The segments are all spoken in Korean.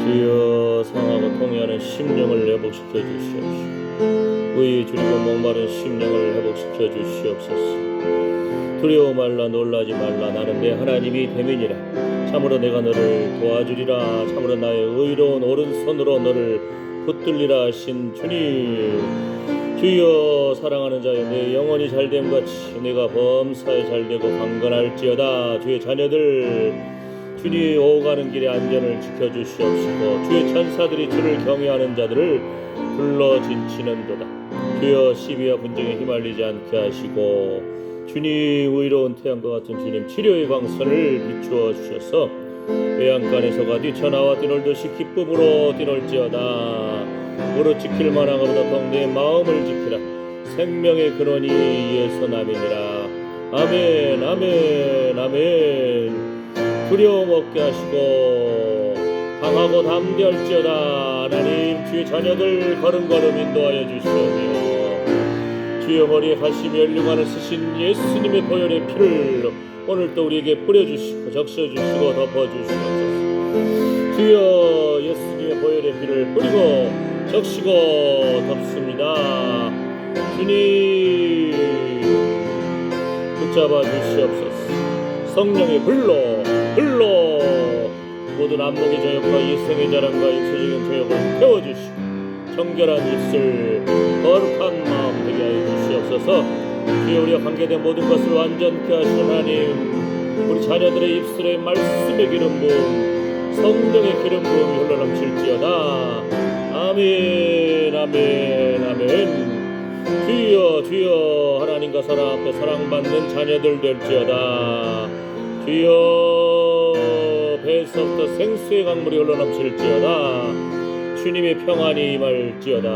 주여 상하고 통해하는 심령을 회복시켜 주시옵시고 의에 줄이고 목마른 심령을 회복시켜 주시옵소서. 두려워 말라 놀라지 말라 나는 내 하나님이 됨이니라. 참으로 내가 너를 도와주리라. 참으로 나의 의로운 오른손으로 너를 붙들리라 하신 주님. 주여 사랑하는 자여 내 영혼이 잘됨같이 내가 범사에 잘되고 강건할지어다. 주의 자녀들 주님 오가는 길에 안전을 지켜주시옵시고 주의 천사들이 주를 경외하는 자들을 불러 진치는도다. 주여 시비와 분쟁에 휘말리지 않게 하시고 주님 의로운 태양과 같은 주님 치료의 광선을 비추어 주셔서 외양간에서가 뛰쳐나와 뛰놀듯이 기쁨으로 뛰놀지어다. 무릇 지킬 만한 것보다 더욱 내 마음을 지키라. 생명의 근원이 예수 남이니라. 아멘 아멘 아멘. 두려움 없게 하시고 강하고 담대할지어다. 하나님 주의 자녀들 걸음걸음 인도하여 주시오며 주여 머리에 가시며 혈류관을 쓰신 예수님의 보혈의 피를 오늘도 우리에게 뿌려주시고 적셔주시고 덮어주시옵소서. 주여 예수님의 보혈의 피를 뿌리고 적시고 덮습니다. 주님 붙잡아 주시옵소서. 성령의 불로 모든 안목의 저역과 이성의 자랑과 입체적인 저역을 태워주시고 정결한 입술 거룩한 마음 되게 하여 주시옵소서. 주여 우리와 관계된 모든 것을 완전케 하시는 하나님 우리 자녀들의 입술에 말씀의 기름 부음 성령의 기름 부음이 흘러넘칠지어다. 아멘 아멘 아멘. 주여 하나님과 사랑 앞에 사랑받는 자녀들 될지어다. 주여 배에서부터 생수의 강물이 흘러넘칠지어다. 주님의 평안이 임할지어다.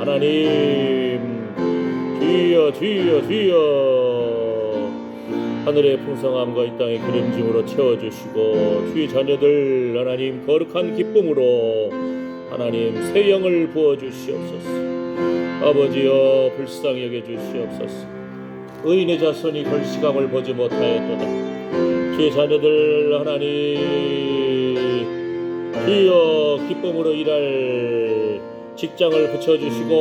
하나님 주여 하늘의 풍성함과 이 땅의 기름짐으로 채워주시고 주의 자녀들 하나님 거룩한 기쁨으로 하나님 새 영을 부어주시옵소서. 아버지여 불쌍히 여겨주시옵소서. 의인의 자손이 결시감을 보지 못하였도다. 주의 자녀들 하나님 주여 기쁨으로 일할 직장을 붙여주시고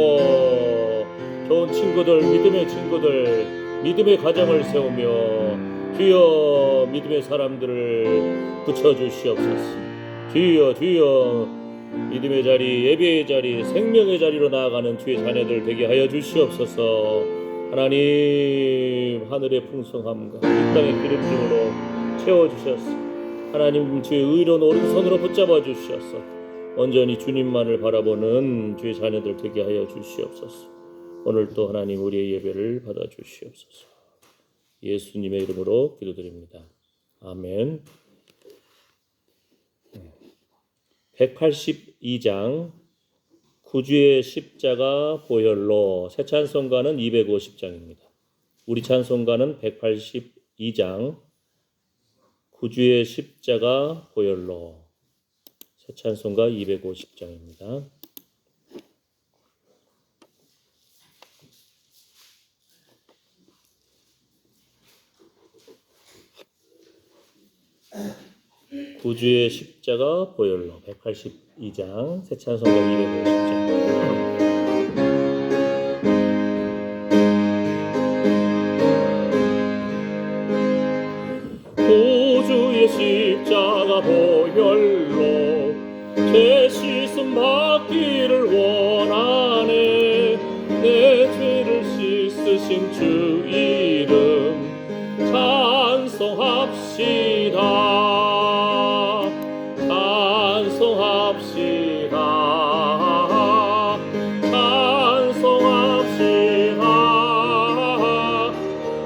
좋은 친구들 믿음의 친구들 믿음의 가정을 세우며 주여 믿음의 사람들을 붙여주시옵소서. 주여 믿음의 자리 예배의 자리 생명의 자리로 나아가는 주의 자녀들 되게 하여 주시옵소서. 하나님 하늘의 풍성함과 이 땅의 기름짐으로 채워주셨소. 하나님 주의 의로운 오른손으로 붙잡아 주시옵소서. 온전히 주님만을 바라보는 주의 자녀들 되게 하여 주시옵소서. 오늘도 하나님 우리의 예배를 받아 주시옵소서. 예수님의 이름으로 기도드립니다. 아멘. 182장 구주의 십자가 보혈로 새 찬송가는 250장입니다. 우리 찬송가는 182장 구주의 십자가 보혈로 새 찬송가 250장입니다. 구주의 십자가 보혈로 182장 새 찬송가 250장. 구주의 십자가 보혈로 죄 씻음 받기를 원하네. 내 죄를 씻으신 주 이름 찬송합시다.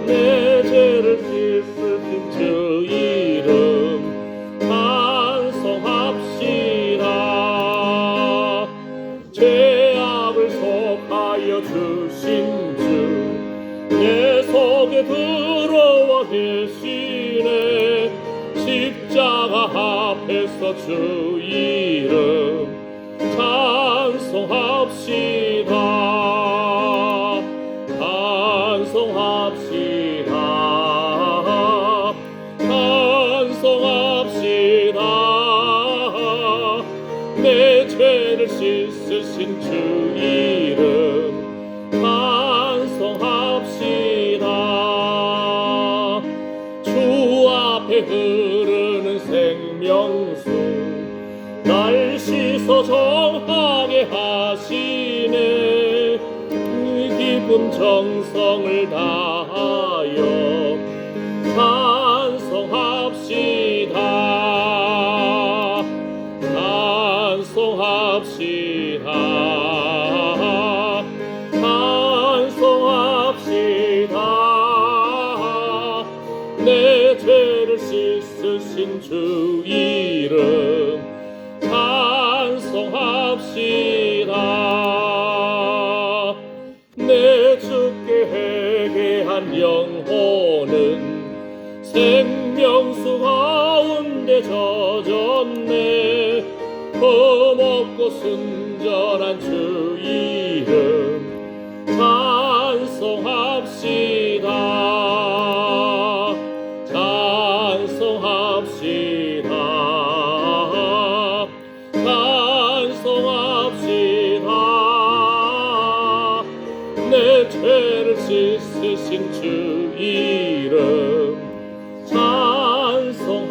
내 죄를 씻으신 주 이름 찬송합시다. 죄악을 속하여 주신 주 내 속에 들어와 계시네. 십자가 앞에서 주 이름 찬송합시다. 찬송합시다. 내 죄를 씻으신 주 이름 찬송합시다. 주 앞에 흐르는 생명수 날 씻어 정하게 하시네. 기쁨 정성을 다하여 찬송합시다. 찬송합시다. 찬송합시다. 내 죄를 씻으신 주 이름 찬송합시다. 내 주께 회개한 영혼은 생명수 가운데 젖었네. 범없고 순전한 주 이름 찬송합시다. 찬송합시다. 찬송합시다. 내 죄를 씻으신 주 이름 찬송합시다.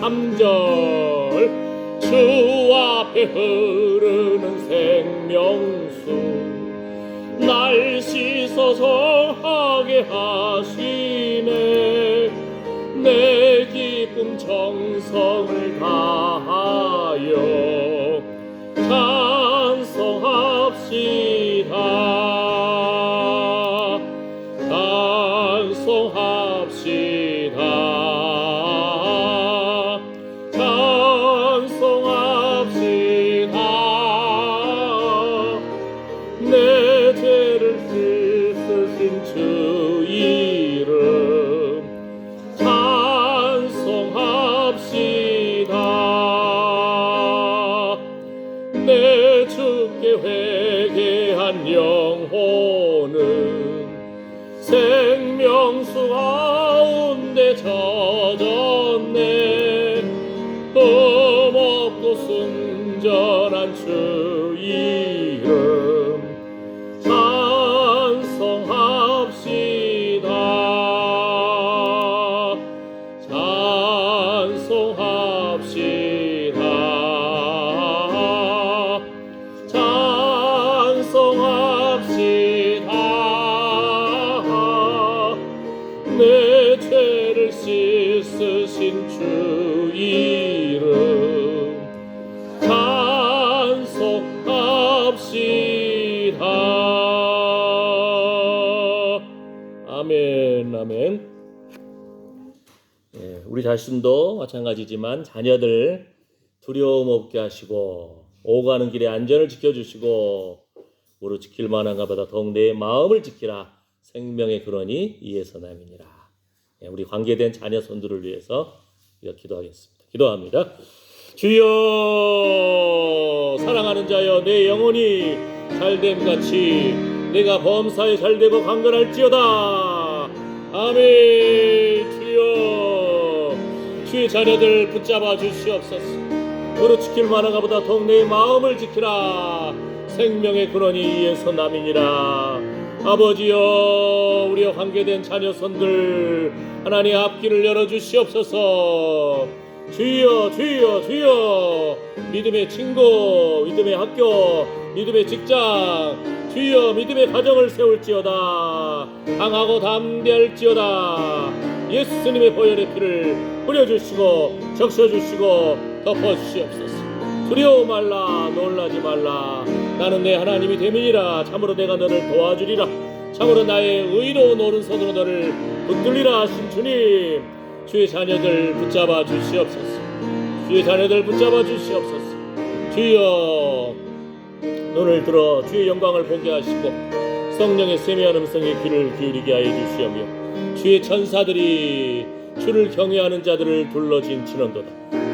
3절 주 앞에 흐르는 생명수 날 씻어 정하게 하시네. 내 기쁨 정성을 다하여 찬송합시다. 찬송합시다. 찬송합시다. 내 죄를 씻으신 주 이름 찬송합시다. 내 주께 회개한 영혼은 생명수 가운데 젖었네. 범없고 순전한 주 이름 찬송합시다. 찬송합시다. 찬송합시다. 내 죄를 씻으신 주 이름 찬송합시다. 아멘. 아멘. 우리 자신도 마찬가지지만 자녀들 두려움 없게 하시고 오가는 길에 안전을 지켜주시고 무릇 지킬 만한가 보다 더욱 내 마음을 지키라. 생명의 근원이 이에서 남이니라. 우리 관계된 자녀 손들을 위해서 우리가 기도하겠습니다. 기도합니다. 주여, 사랑하는 자여, 내 영혼이 잘됨같이 내가 범사에 잘되고 강건할지어다. 아멘. 주여, 주의 자녀들 붙잡아 주시옵소서. 무릇 지킬 만한가 보다 더욱 내 마음을 지키라. 생명의 근원이 이에서 남이니라. 아버지여, 우리와 관계된 자녀손들 하나님 앞길을 열어주시옵소서. 주여, 주여, 주여, 믿음의 친구, 믿음의 학교, 믿음의 직장, 주여, 믿음의 가정을 세울지어다. 강하고 담대할지어다. 예수님의 보혈의 피를 뿌려주시고 적셔주시고 덮어주시옵소서. 두려워 말라, 놀라지 말라. 나는 내 하나님이 됨이니라. 참으로 내가 너를 도와주리라. 참으로 나의 의로운 오른손으로 너를 붙들리라 하신 주님, 주의 자녀들 붙잡아 주시옵소서. 주의 자녀들 붙잡아 주시옵소서. 주여, 눈을 들어 주의 영광을 보게 하시고 성령의 세미한 음성에 귀를 기울이게 하여 주시오며 주의 천사들이 주를 경외하는 자들을 둘러진 지는도다.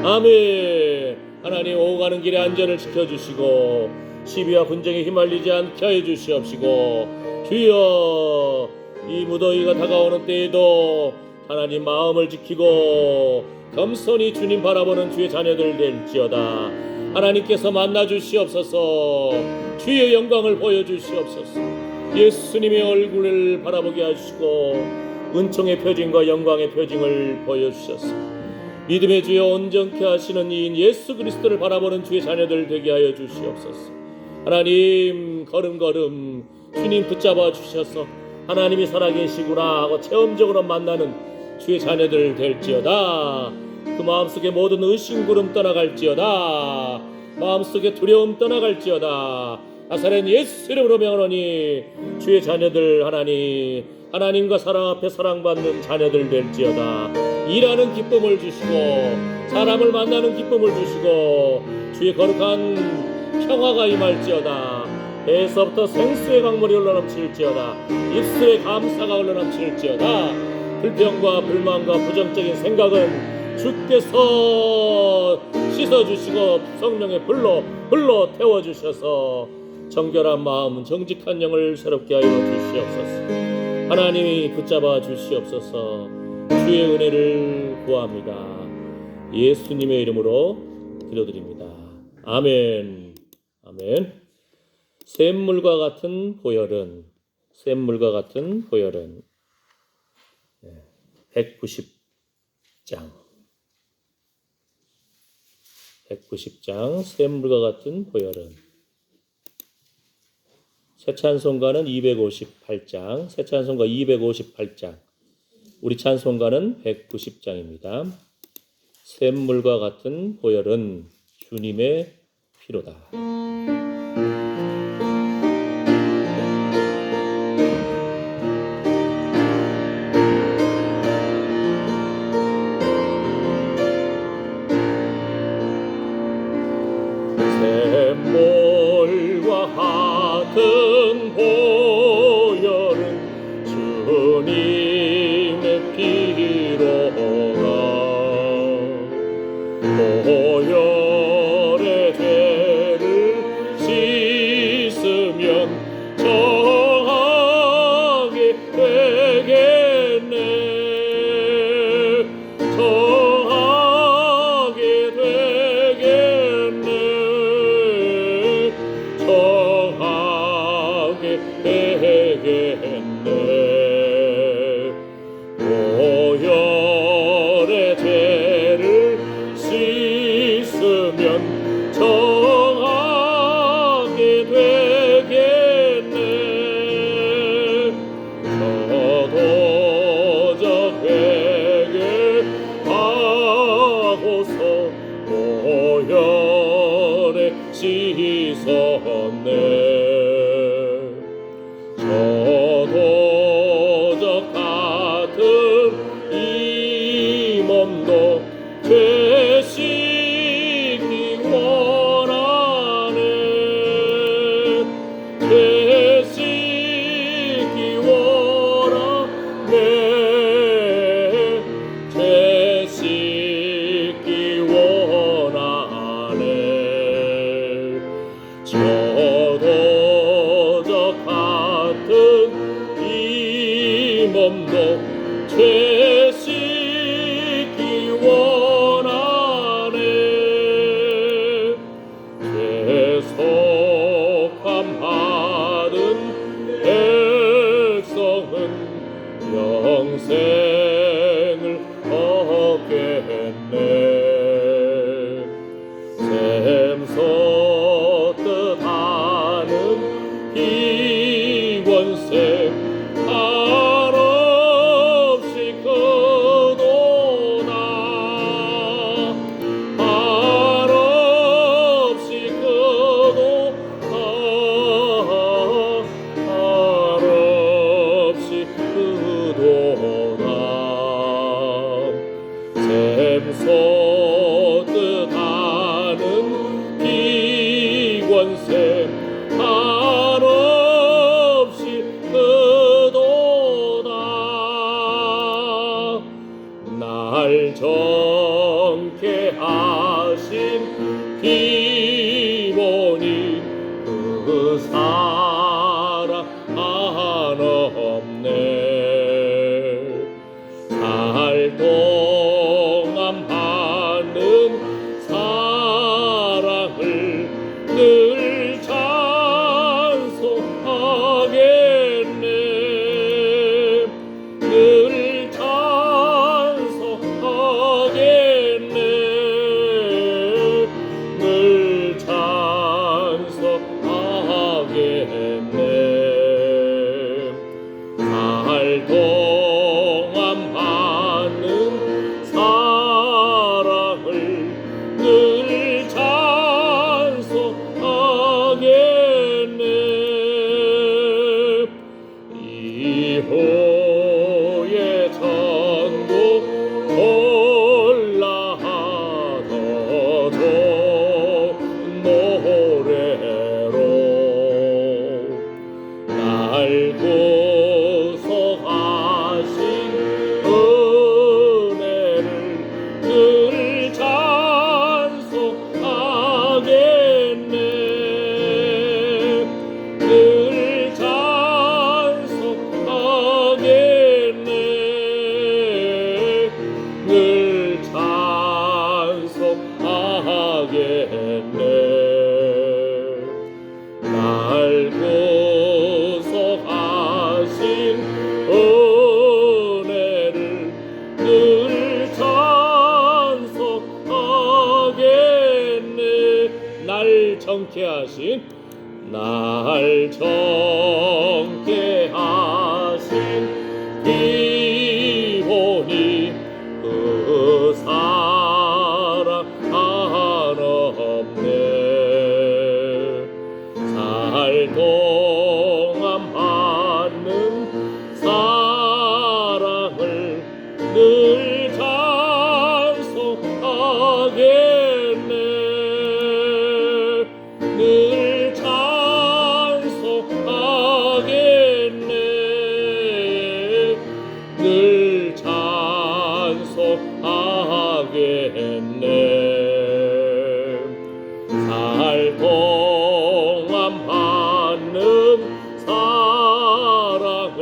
아멘. 하나님, 오가는 길에 안전을 지켜주시고 시비와 분쟁에 휘말리지 않게 하여 주시옵시고, 주여, 이 무더위가 다가오는 때에도 하나님 마음을 지키고 겸손히 주님 바라보는 주의 자녀들 될지어다. 하나님께서 만나 주시옵소서. 주의 영광을 보여주시옵소서. 예수님의 얼굴을 바라보게 하시고 은총의 표징과 영광의 표징을 보여주셔서 믿음의 주여 온전케 하시는 이인 예수 그리스도를 바라보는 주의 자녀들 되게 하여 주시옵소서. 하나님, 걸음걸음 주님 붙잡아 주셔서 하나님이 살아계시구나 하고 체험적으로 만나는 주의 자녀들 될지어다. 그 마음속에 모든 의심구름 떠나갈지어다. 마음속에 두려움 떠나갈지어다. 나사렛 예수 이름으로 명하노니 주의 자녀들 하나님과 사랑 앞에 사랑받는 자녀들 될지어다. 일하는 기쁨을 주시고 사람을 만나는 기쁨을 주시고 주의 거룩한 평화가 임할지어다. 배에서부터 생수의 강물이 흘러넘칠지어다. 입술에 감사가 흘러넘칠지어다. 불평과 불만과 부정적인 생각은 주께서 씻어주시고 성령의 불로 태워주셔서 정결한 마음 정직한 영을 새롭게 하여 주시옵소서. 하나님이 붙잡아 주시옵소서. 주의 은혜를 구합니다. 예수님의 이름으로 기도드립니다. 아멘. 아멘. 샘물과 같은 보혈은 190장 샘물과 같은 보혈은 새 찬송가는 258장, 새 찬송가 258장, 우리 찬송가는 190장입니다. 샘물과 같은 보혈은 주님의 피로다. 샘물과 같은 보혈은 주님의 피로다. 보혈의 죄를 씻으면 정하게 되겠네. 정하게 되겠네. 정하게 되겠네. 보혈의 죄를 씻으면 정하게 되겠네. 저도적 회개하고서 보혈에 씻었네. 저도적 같은 이 몸도 죄 씻기 원하네. 죄 씻기 원하네. 죄 씻기 원하네. 저도적 같은 이 몸도 죄 씻기 원하네. 죄속함 받은 백성은 영생을 얻겠네. 샘솟듯 하는 기원샘 한없이 크도다. 한없이 크도다. 한없이 크도다. 샘솟듯 하는 기원샘 한없이 크도다. 날 정케 하신 기본이 그 사랑 한없네. 살 동안 받은 사랑을 늘 찬송하겠네. 늘 찬송하겠네. 늘 찬송하겠네. 살 동안 받는 사랑을 늘 찬송하겠네. 이후의 전국 올라더 좋은 노래로 날 구속하신 은혜를 늘 찬송하겠네. 늘 찬송하겠네. 늘 찬송하겠네. 날 구속하신 은혜를 늘 찬송하겠네. 날 정케 하신 기본이 그 사랑 한없네. 살 동안 받는 사랑을 늘 찬송하겠네. 늘 찬송하겠네. 늘 찬송하겠네. 살 동안 받는 사랑을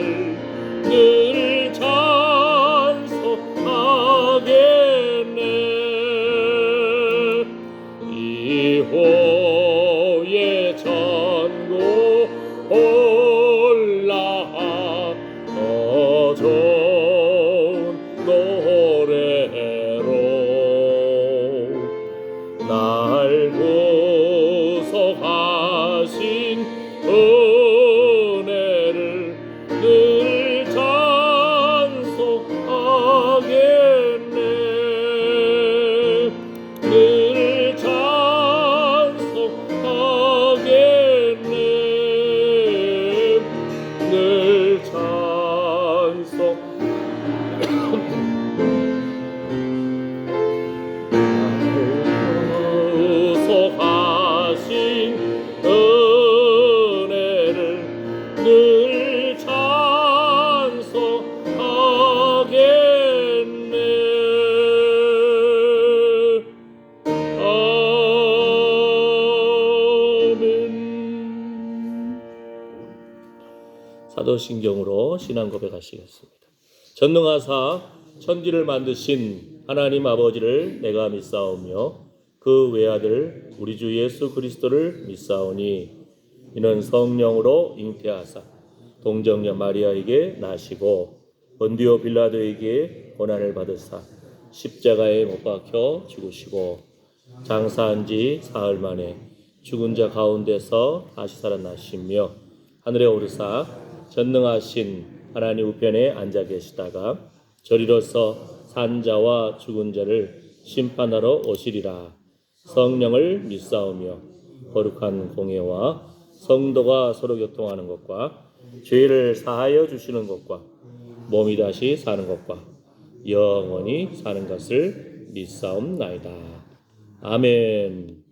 늘 찬송하겠네. 이후의 전국 올라가 더 좋은 노래로 날 구속하신 은혜를 늘 찬송하겠네. 늘 찬송하겠네. 늘 찬송 구속하신 은혜를 늘 찬송하겠네. 아멘. 사도신경으로 신앙 고백하시겠습니다. 전능하사 천지를 만드신 하나님 아버지를 내가 믿사오며 그 외아들 우리 주 예수 그리스도를 믿사오니 이는 성령으로 잉태하사 동정녀 마리아에게 나시고 본디오 빌라도에게 고난을 받으사 십자가에 못 박혀 죽으시고 장사한 지 사흘 만에 죽은 자 가운데서 다시 살아나시며 하늘에 오르사 전능하신 하나님 우편에 앉아 계시다가 저리로서 산 자와 죽은 자를 심판하러 오시리라. 성령을 믿사오며 거룩한 공예와 성도가 서로 교통하는 것과 죄를 사하여 주시는 것과 몸이 다시 사는 것과 영원히 사는 것을 믿사옵나이다. 아멘.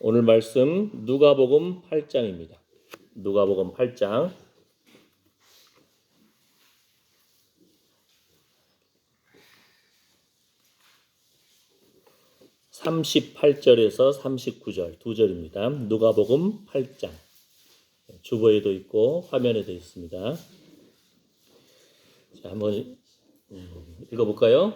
오늘 말씀 누가복음 8장입니다. 누가복음 8장 38절에서 39절 두 절입니다. 누가복음 8장 주보에도 있고 화면에도 있습니다. 자, 한번 읽어볼까요?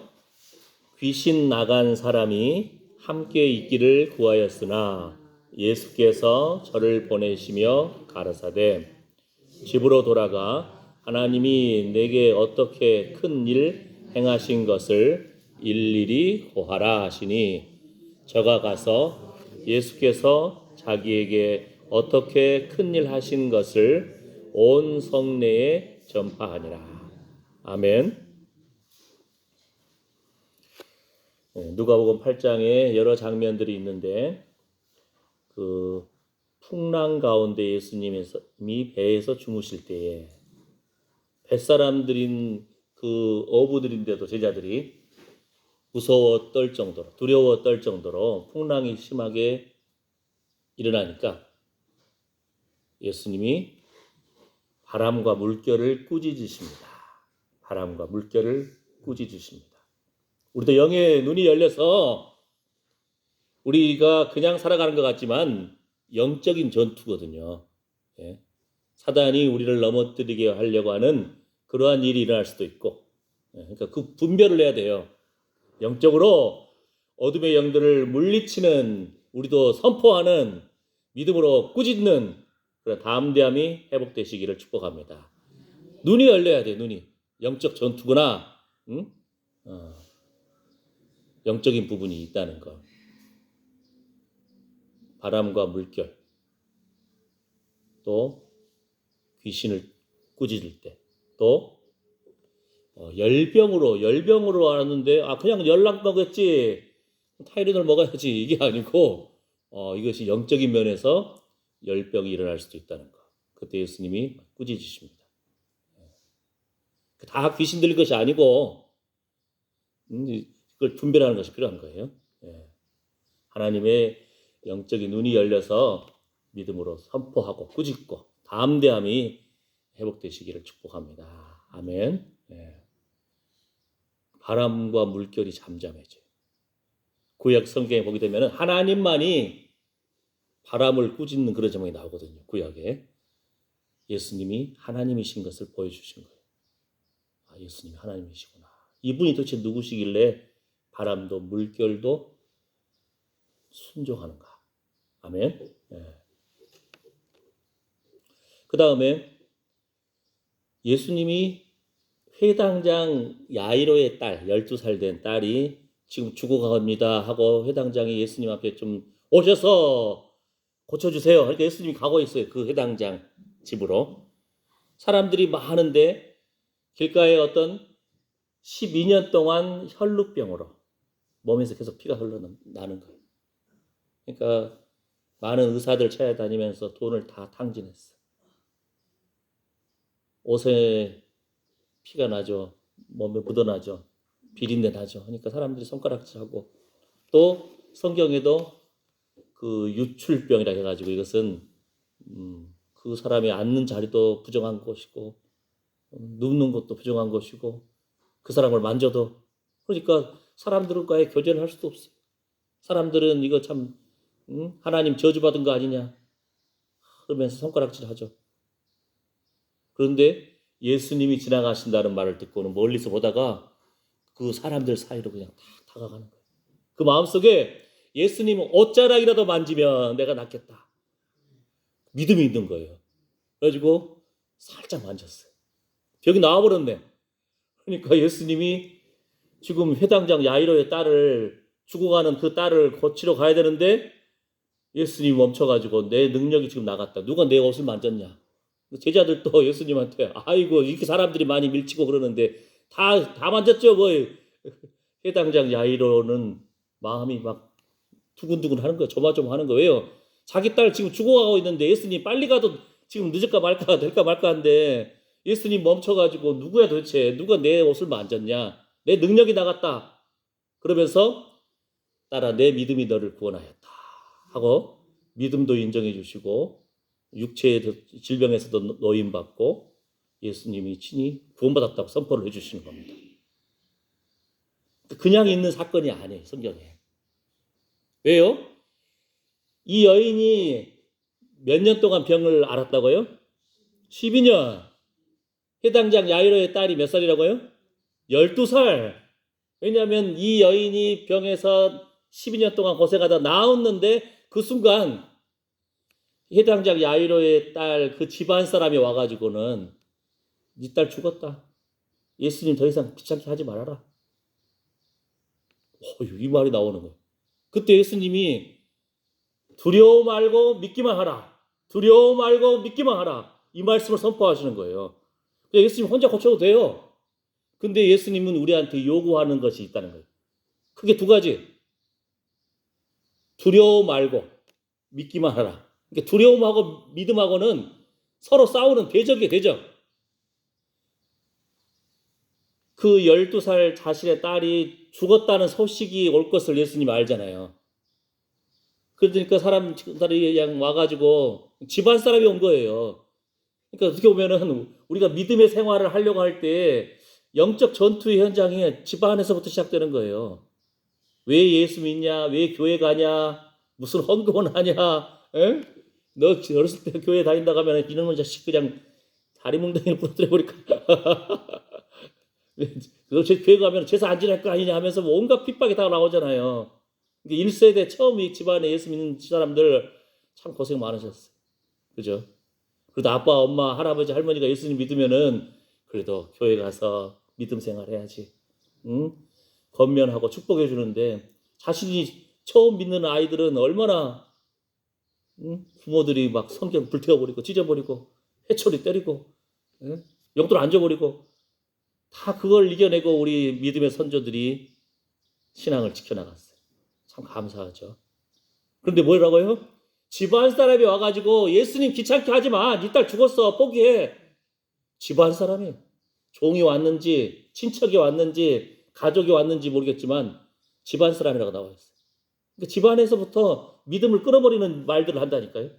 귀신 나간 사람이 함께 있기를 구하였으나 예수께서 저를 보내시며 가라사대 집으로 돌아가 하나님이 내게 어떻게 큰 일 행하신 것을 일일이 고하라 하시니 저가 가서 예수께서 자기에게 어떻게 큰 일 하신 것을 온 성내에 전파하니라. 아멘. 누가복음 8장에 여러 장면들이 있는데 그 풍랑 가운데 예수님이 배에서 주무실 때에 뱃사람들인 그 어부들인데도 제자들이 무서워 떨 정도로 두려워 떨 정도로 풍랑이 심하게 일어나니까 예수님이 바람과 물결을 꾸짖으십니다. 바람과 물결을 꾸짖으십니다. 우리도 영의 눈이 열려서 우리가 그냥 살아가는 것 같지만 영적인 전투거든요. 예. 사단이 우리를 넘어뜨리게 하려고 하는 그러한 일이 일어날 수도 있고, 그러니까 그 분별을 해야 돼요. 영적으로 어둠의 영들을 물리치는, 우리도 선포하는, 믿음으로 꾸짖는 그런 담대함이 회복되시기를 축복합니다. 눈이 열려야 돼. 눈이 영적 전투구나. 응? 영적인 부분이 있다는 거. 바람과 물결, 또 귀신을 꾸짖을 때, 또 열병으로 하는데 그냥 열난 거겠지, 타이레놀 먹어야지, 이게 아니고 이것이 영적인 면에서 열병이 일어날 수도 있다는 거. 그때 예수님이 꾸짖으십니다. 다 귀신 들릴 것이 아니고 그걸 분별하는 것이 필요한 거예요. 하나님의 영적인 눈이 열려서 믿음으로 선포하고 꾸짖고 담대함이 회복되시기를 축복합니다. 아멘. 바람과 물결이 잠잠해져요. 구약 성경에 보게 되면 하나님만이 바람을 꾸짖는 그런 장면이 나오거든요. 구약에 예수님이 하나님이신 것을 보여주신 거예요. 예수님이 하나님이시구나. 이분이 도대체 누구시길래 바람도 물결도 순종하는가. 아멘. 그 다음에 예수님이 회당장 야이로의 딸, 12살 된 딸이 지금 죽어갑니다 하고 회당장이 예수님 앞에 좀 오셔서 고쳐주세요. 그러니까 예수님이 가고 있어요. 그 회당장 집으로. 사람들이 많은데 길가에 어떤 12년 동안 혈루병으로 몸에서 계속 피가 흘러나는 거예요. 그러니까 많은 의사들 찾아다니면서 돈을 다 탕진했어. 옷에 피가 나죠. 몸에 묻어나죠. 비린내 나죠. 그러니까 사람들이 손가락질하고, 또 성경에도 그 유출병이라 해가지고 이것은 그 사람이 앉는 자리도 부정한 것이고 눕는 것도 부정한 것이고 그 사람을 만져도, 그러니까 사람들과의 교제를 할 수도 없어요. 사람들은 이거 참 하나님 저주받은 거 아니냐 그러면서 손가락질하죠. 그런데 예수님이 지나가신다는 말을 듣고는 멀리서 보다가 그 사람들 사이로 그냥 다 다가가는 거예요. 그 마음속에 예수님 옷자락이라도 만지면 내가 낫겠다, 믿음이 있는 거예요. 그래가지고 살짝 만졌어요. 병이 나와버렸네. 그러니까 예수님이 지금 회당장 야이로의 딸을, 죽어가는 그 딸을 고치러 가야 되는데 예수님이 멈춰가지고 내 능력이 지금 나갔다. 누가 내 옷을 만졌냐. 제자들도 예수님한테 아이고 이렇게 사람들이 많이 밀치고 그러는데 다 만졌죠. 뭐 회당장 야이로는 마음이 막 두근두근 하는 거예요. 조마조마하는 거예요. 왜요? 자기 딸 지금 죽어가고 있는데 예수님 빨리 가도 지금 늦을까 말까 될까 말까 한데 예수님 멈춰가지고 누구야 도대체, 누가 내 옷을 만졌냐, 내 능력이 나갔다 그러면서 딸아 내 믿음이 너를 구원하였다 하고 믿음도 인정해 주시고 육체의 질병에서도 노임받고 예수님이 친히 구원받았다고 선포를 해주시는 겁니다. 그냥 있는 사건이 아니에요. 성경에. 왜요? 이 여인이 몇 년 동안 병을 앓았다고요? 12년. 회당장 야이로의 딸이 몇 살이라고요? 12살. 왜냐하면 이 여인이 병에서 12년 동안 고생하다 나았는데 그 순간 해당장 야이로의 딸 그 집안 사람이 와가지고는 네 딸 죽었다. 예수님 더 이상 귀찮게 하지 말아라. 이 말이 나오는 거예요. 그때 예수님이 두려워 말고 믿기만 하라. 두려워 말고 믿기만 하라. 이 말씀을 선포하시는 거예요. 예수님 혼자 고쳐도 돼요. 근데 예수님은 우리한테 요구하는 것이 있다는 거예요. 크게 두 가지. 두려워 말고 믿기만 하라. 그러니까 두려움하고 믿음하고는 서로 싸우는 대적이에요, 대적. 그 12살 자신의 딸이 죽었다는 소식이 올 것을 예수님이 알잖아요. 그러니까 사람들이 그냥 와가지고 집안 사람이 온 거예요. 그러니까 어떻게 보면은 우리가 믿음의 생활을 하려고 할 때 영적 전투의 현장이 집안에서부터 시작되는 거예요. 왜 예수 믿냐? 왜 교회 가냐? 무슨 헌금을 하냐? 에? 너 어렸을 때 교회 다닌다고 하면 이놈의 자식 그냥 다리 뭉덩이를 부러뜨려 버릴까? 너 교회 가면 제사 안 지낼 거 아니냐 하면서 온갖 핍박이 다 나오잖아요. 1세대 처음 이 집안에 예수 믿는 사람들 참 고생 많으셨어요. 그죠? 그래도 아빠, 엄마, 할아버지, 할머니가 예수님 믿으면은 그래도 교회 가서 믿음 생활 해야지. 응? 건면하고 축복해 주는데 자신이 처음 믿는 아이들은 얼마나 부모들이 막 성경 불태워버리고 찢어버리고 해초리 때리고 용돈 안 줘버리고 다 그걸 이겨내고 우리 믿음의 선조들이 신앙을 지켜나갔어요. 참 감사하죠. 그런데 뭐라고요? 집안 사람이 와가지고 예수님 귀찮게 하지 마. 네 딸 죽었어. 포기해. 집안 사람이 종이 왔는지 친척이 왔는지 가족이 왔는지 모르겠지만 집안 사람이라고 나와 있어요. 그러니까 집안에서부터 믿음을 끊어버리는 말들을 한다니까요.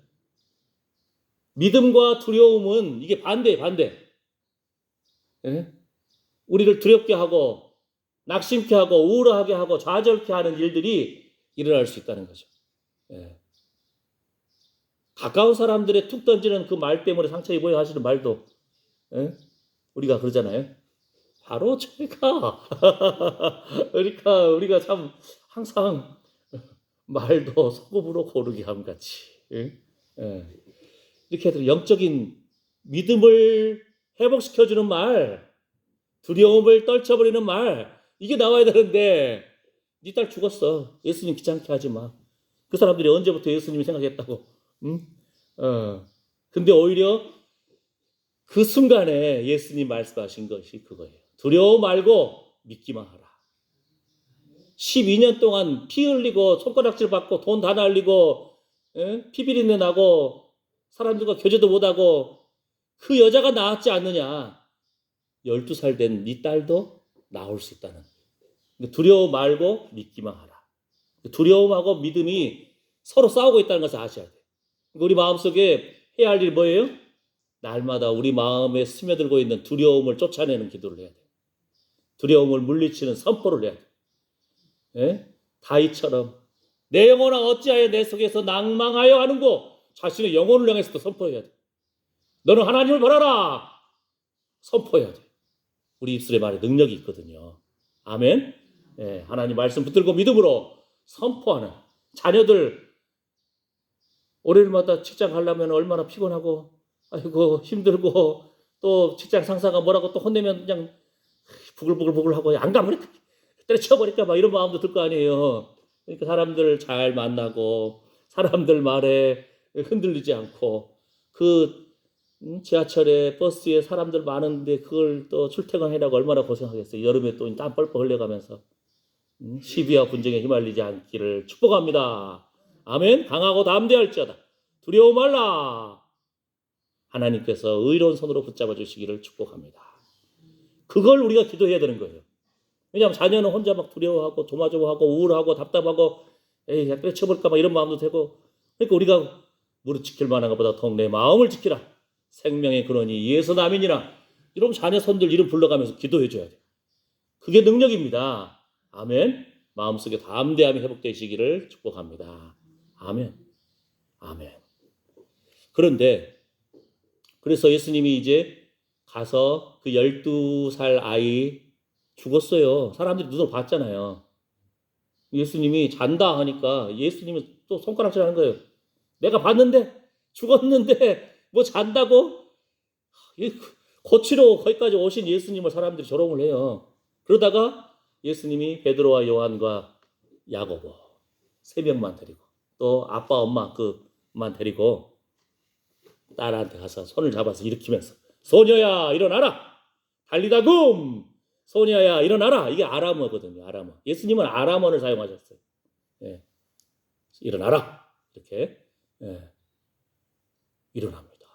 믿음과 두려움은 이게 반대예요, 반대. 예? 우리를 두렵게 하고 낙심케 하고 우울하게 하고 좌절케 하는 일들이 일어날 수 있다는 거죠. 예. 가까운 사람들의 툭 던지는 그 말 때문에 상처 입어야 하시는 말도 우리가 그러잖아요. 바로 저희가 그러니까 우리가 참 항상 말도 소금으로 고르게 함같이 이렇게 해서 영적인 믿음을 회복시켜주는 말, 두려움을 떨쳐버리는 말 이게 나와야 되는데 네 딸 죽었어. 예수님 귀찮게 하지 마. 그 사람들이 언제부터 예수님이 생각했다고? 응? 근데 오히려 그 순간에 예수님 말씀하신 것이 그거예요. 두려워 말고 믿기만 하라. 12년 동안 피 흘리고 손가락질 받고 돈 다 날리고 피 비린내 나고 사람들과 교제도 못하고 그 여자가 나았지 않느냐. 12살 된 네 딸도 나올 수 있다는. 두려워 말고 믿기만 하라. 두려움하고 믿음이 서로 싸우고 있다는 것을 아셔야 돼요. 우리 마음속에 해야 할 일이 뭐예요? 날마다 우리 마음에 스며들고 있는 두려움을 쫓아내는 기도를 해야 돼요. 두려움을 물리치는 선포를 해야 돼요. 예? 다윗처럼 내 영혼아 어찌하여 내 속에서 낭망하여 하는고 자신의 영혼을 향해서도 선포해야 돼. 너는 하나님을 바라라. 선포해야 돼. 우리 입술에 말에 능력이 있거든요. 아멘. 예, 하나님 말씀 붙들고 믿음으로 선포하는 자녀들 월요일마다 직장 가려면 얼마나 피곤하고 아이고 힘들고 또 직장 상사가 뭐라고 또 혼내면 그냥 부글부글부글하고 안 가면 때려쳐버릴까 막 이런 마음도 들 거 아니에요. 그러니까 사람들 잘 만나고 사람들 말에 흔들리지 않고 그 지하철에 버스에 사람들 많은데 그걸 또 출퇴근하라고 얼마나 고생하겠어요. 여름에 또 땀 뻘뻘 흘려가면서 시비와 분쟁에 휘말리지 않기를 축복합니다. 아멘. 강하고 담대할지어다. 두려워 말라. 하나님께서 의로운 손으로 붙잡아 주시기를 축복합니다. 그걸 우리가 기도해야 되는 거예요. 왜냐하면 자녀는 혼자 막 두려워하고 조마조마하고 우울하고 답답하고 에이 때려쳐볼까 막 이런 마음도 되고 그러니까 우리가 무릇 지킬 만한 것보다 더 내 마음을 지키라. 생명의 근원이 예수 남이니라. 이런 자녀 손들 이름 불러가면서 기도해 줘야 돼요. 그게 능력입니다. 아멘. 마음속에 담대함이 회복되시기를 축복합니다. 아멘. 아멘. 그런데 그래서 예수님이 이제 가서 그 12살 아이 죽었어요. 사람들이 눈으로 봤잖아요. 예수님이 잔다 하니까 예수님은 또 손가락질 하는 거예요. 내가 봤는데 죽었는데 뭐 잔다고? 고치러 거기까지 오신 예수님을 사람들이 조롱을 해요. 그러다가 예수님이 베드로와 요한과 야고보 세 명만 데리고 또 아빠 엄마 그만 데리고 딸한테 가서 손을 잡아서 일으키면서 소녀야 일어나라 달리다굼 소녀야 일어나라. 이게 아람어거든요. 아람어. 예수님은 아람어를 사용하셨어요. 예. 일어나라 이렇게 예. 일어납니다.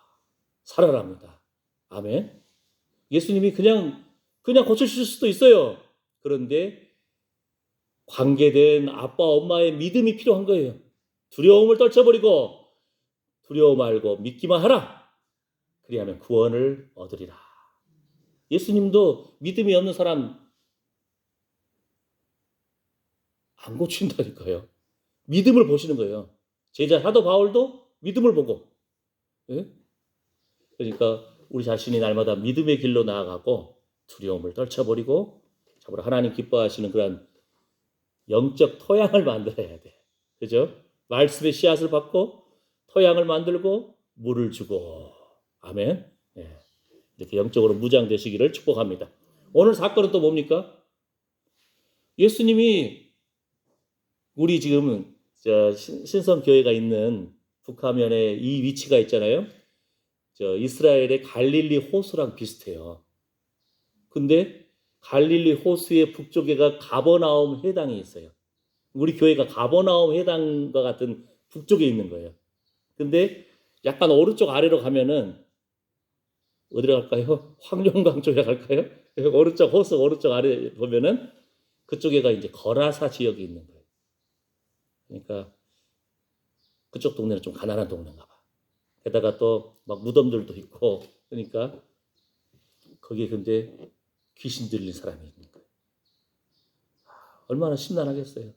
살아납니다. 아멘. 예수님이 그냥 고쳐주실 수도 있어요. 그런데 관계된 아빠 엄마의 믿음이 필요한 거예요. 두려움을 떨쳐버리고 두려워 말고 믿기만 하라. 그리하면 구원을 얻으리라. 예수님도 믿음이 없는 사람 안 고친다니까요. 믿음을 보시는 거예요. 제자 사도 바울도 믿음을 보고. 예? 그러니까 우리 자신이 날마다 믿음의 길로 나아가고 두려움을 떨쳐버리고 참으로 하나님 기뻐하시는 그런 영적 토양을 만들어야 돼. 그죠? 말씀의 씨앗을 받고 토양을 만들고 물을 주고. 아멘. 예. 이렇게 영적으로 무장되시기를 축복합니다. 오늘 사건은 또 뭡니까? 예수님이 우리 지금 신성교회가 있는 북화면에 이 위치가 있잖아요. 이스라엘의 갈릴리 호수랑 비슷해요. 근데 갈릴리 호수의 북쪽에가 가버나움 회당이 있어요. 우리 교회가 가버나움 회당과 같은 북쪽에 있는 거예요. 근데 약간 오른쪽 아래로 가면은 어디로 갈까요? 황룡강 쪽에 갈까요? 오른쪽 호수 오른쪽 아래 보면은 그쪽에가 이제 거라사 지역이 있는 거예요. 그러니까 그쪽 동네는 좀 가난한 동네인가 봐. 게다가 또 막 무덤들도 있고 그러니까 거기에 근데 귀신 들린 사람이 있는 거예요. 얼마나 심란하겠어요.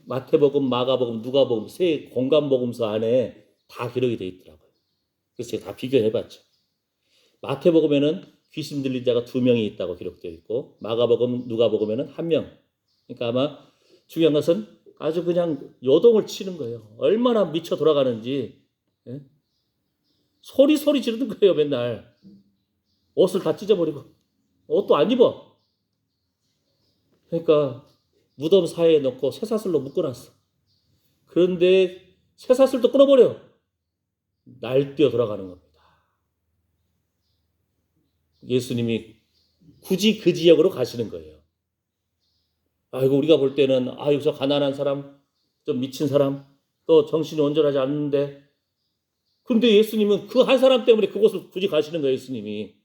마태복음, 마가복음, 누가복음 세 공간복음서 안에 다 기록이 돼 있더라고요. 그래서 제가 다 비교해봤죠. 마태복음에는 귀신 들린 자가 2명이 있다고 기록되어 있고 마가복음, 누가복음에는 1명. 그러니까 아마 중요한 것은 아주 그냥 요동을 치는 거예요. 얼마나 미쳐 돌아가는지. 예? 소리 지르는 거예요. 맨날 옷을 다 찢어버리고 옷도 안 입어. 그러니까 무덤 사이에 넣고 쇠사슬로 묶어놨어. 그런데 쇠사슬도 끊어버려. 날뛰어 돌아가는 겁니다. 예수님이 굳이 그 지역으로 가시는 거예요. 아이고 우리가 볼 때는 아이고 저 가난한 사람, 좀 미친 사람, 또 정신이 온전하지 않는데 근데 예수님은 그 한 사람 때문에 그곳을 굳이 가시는 거예요. 예수님이.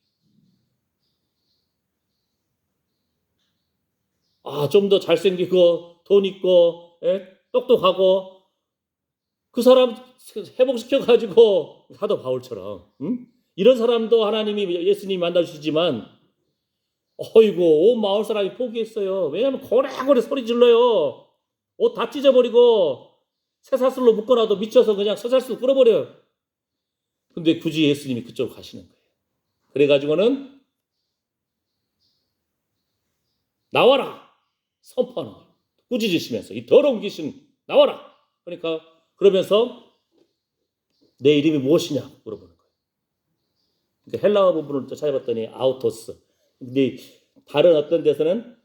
좀 더 잘생기고 돈 있고 똑똑하고 그 사람 회복시켜가지고 사도 바울처럼 이런 사람도 하나님이 예수님이 만나주시지만 어이구 온 마을 사람이 포기했어요. 왜냐하면 고래고래 소리 질러요. 옷 다 찢어버리고 쇠사슬로 묶어놔도 미쳐서 그냥 쇠사슬로 끌어버려요. 근데 굳이 예수님이 그쪽으로 가시는 거예요. 그래가지고는 나와라 선포하는 거예요. 꾸짖으시면서 이 더러운 귀신 나와라. 그러니까 그러면서 내 이름이 무엇이냐 물어보는 거예요. 그러니까 헬라어 부분을 또 찾아봤더니 아우토스. 근데 다른 어떤 데서는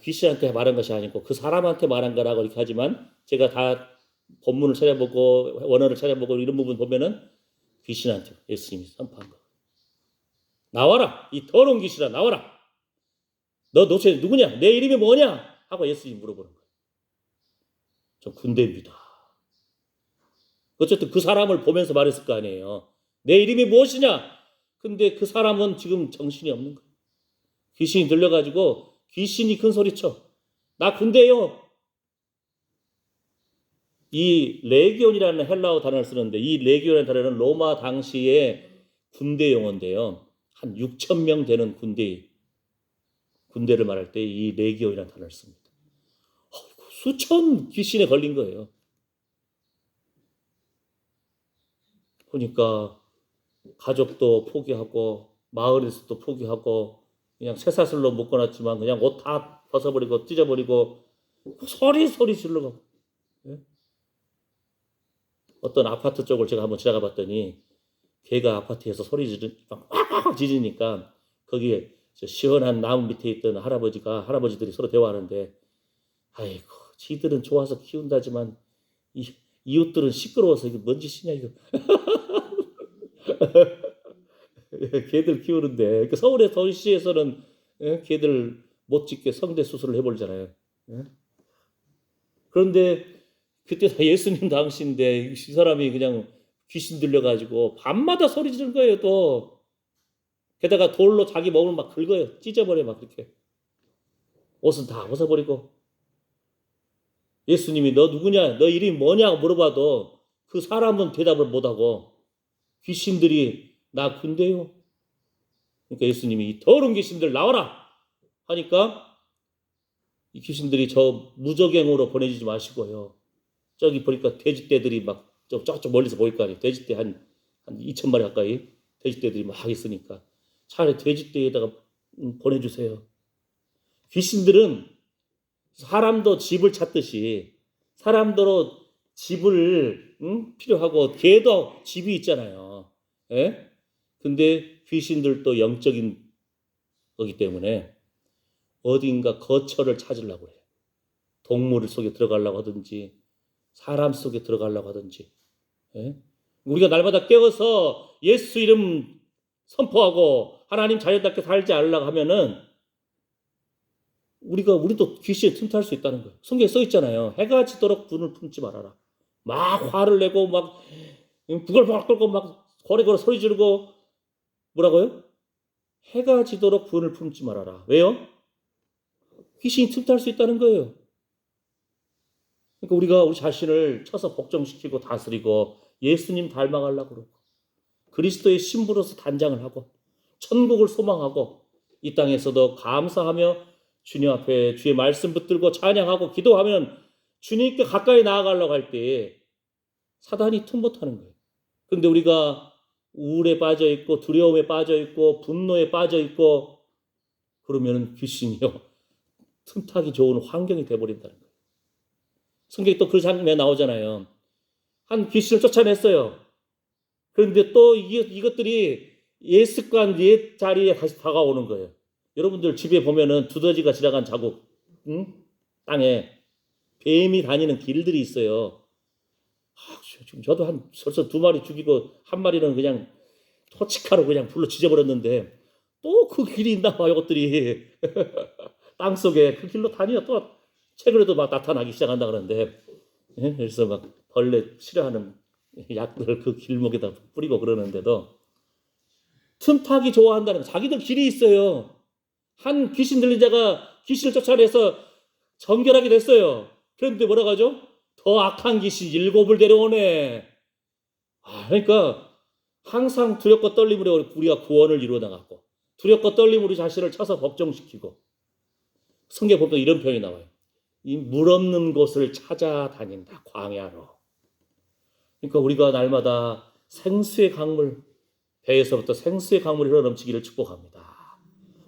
귀신한테 말한 것이 아니고 그 사람한테 말한 거라고 이렇게 하지만 제가 다 본문을 찾아보고 원어를 찾아보고 이런 부분 보면은 귀신한테 예수님이 선포한 거. 나와라 이 더러운 귀신아 나와라. 너 도대체 누구냐? 내 이름이 뭐냐? 하고 예수님이 물어보는 거예요. 저 군대입니다. 어쨌든 그 사람을 보면서 말했을 거 아니에요. 내 이름이 무엇이냐? 근데 그 사람은 지금 정신이 없는 거예요. 귀신이 들려가지고 귀신이 큰 소리쳐. 나 군대요. 이 레기온이라는 헬라어 단어를 쓰는데 이 레기온이라는 단어는 로마 당시의 군대 용어인데요. 한 6천 명 되는 군대를 말할 때 이 레기온이라는 단어를 씁니다. 수천 귀신에 걸린 거예요. 보니까 가족도 포기하고 마을에서도 포기하고 그냥 쇠사슬로 묶어놨지만 그냥 옷 다 벗어버리고 찢어버리고 소리 질러고. 예? 어떤 아파트 쪽을 제가 한번 지나가 봤더니 걔가 아파트에서 소리 지르니까 거기에 시원한 나무 밑에 있던 할아버지들이 서로 대화하는데, 아이고 지들은 좋아서 키운다지만 이웃들은 시끄러워서 이게 뭔 짓이냐 이거. 개들 키우는데, 그러니까 서울의 도시에서는 개들 못 짓게 성대 수술을 해버리잖아요. 예? 그런데 그때 다 예수님 당시인데 이 사람이 그냥 귀신 들려가지고 밤마다 소리 지른 거예요. 또 게다가 돌로 자기 몸을 막 긁어요. 찢어버려 막 그렇게. 옷은 다 벗어버리고. 예수님이 너 누구냐, 너 이름이 뭐냐고 물어봐도 그 사람은 대답을 못하고 귀신들이 나 군대요. 그러니까 예수님이 이 더러운 귀신들 나와라 하니까 이 귀신들이 저 무적행으로 보내주지 마시고요. 저기 보니까 돼지떼들이 막 저쪽 멀리서 보일 거 아니에요. 돼지떼 한 2,000마리 가까이 돼지떼들이 막 있으니까 차라리 돼지떼에다가 보내주세요. 귀신들은 사람도 집을 찾듯이 사람도 집을 필요하고 개도 집이 있잖아요. 예? 근데 귀신들도 영적인 거기 때문에 어딘가 거처를 찾으려고 해요. 동물 속에 들어가려고 하든지 사람 속에 들어가려고 하든지. 예? 우리가 날마다 깨어서 예수 이름 선포하고 하나님 자녀답게 살지 않으려고 하면은 우리도 귀신에 틈탈 수 있다는 거예요. 성경에 써 있잖아요. 해가 지도록 분을 품지 말아라. 막 화를 내고 막 부글부글 끓고 막 고래고래 소리 지르고 뭐라고요? 해가 지도록 분을 품지 말아라. 왜요? 귀신이 틈탈 수 있다는 거예요. 그러니까 우리가 우리 자신을 쳐서 복종시키고 다스리고 예수님 닮아가려고 그러고 그리스도의 신부로서 단장을 하고 천국을 소망하고 이 땅에서도 감사하며 주님 앞에 주의 말씀 붙들고 찬양하고 기도하면 주님께 가까이 나아가려고 할 때 사단이 틈못하는 거예요. 그런데 우리가 우울에 빠져 있고 두려움에 빠져 있고 분노에 빠져 있고 그러면 귀신이요 틈타기 좋은 환경이 돼버린다는 거예요. 성경에 또 그 장면에 나오잖아요. 한 귀신을 쫓아냈어요. 그런데 또 이것들이 옛 습관, 옛 자리에 다시 다가오는 거예요. 여러분들 집에 보면은 두더지가 지나간 자국, 땅에 뱀이 다니는 길들이 있어요. 지금 저도 벌써 2마리 죽이고 1마리는 그냥 토치카로 그냥 불로 지져버렸는데 또 그 길이 있나 봐요, 이것들이. 땅 속에 그 길로 다니요. 또 최근에도 막 나타나기 시작한다 그러는데, 예? 그래서 막 벌레 싫어하는 약들을 그 길목에다 뿌리고 그러는데도 틈타기 좋아한다는 거. 자기들 길이 있어요. 한 귀신 들린 자가 귀신을 쫓아내서 정결하게 됐어요. 그런데 뭐라고 하죠? 더 악한 귀신 7을 데려오네. 그러니까 항상 두렵고 떨림으로 우리가 구원을 이루어 나갔고 두렵고 떨림으로 우리 자신을 쳐서 복종시키고 성경에 보면 이런 표현이 나와요. 이 물 없는 곳을 찾아다닌다. 광야로. 그러니까 우리가 날마다 생수의 강물, 배에서부터 생수의 강물이 흘러넘치기를 축복합니다.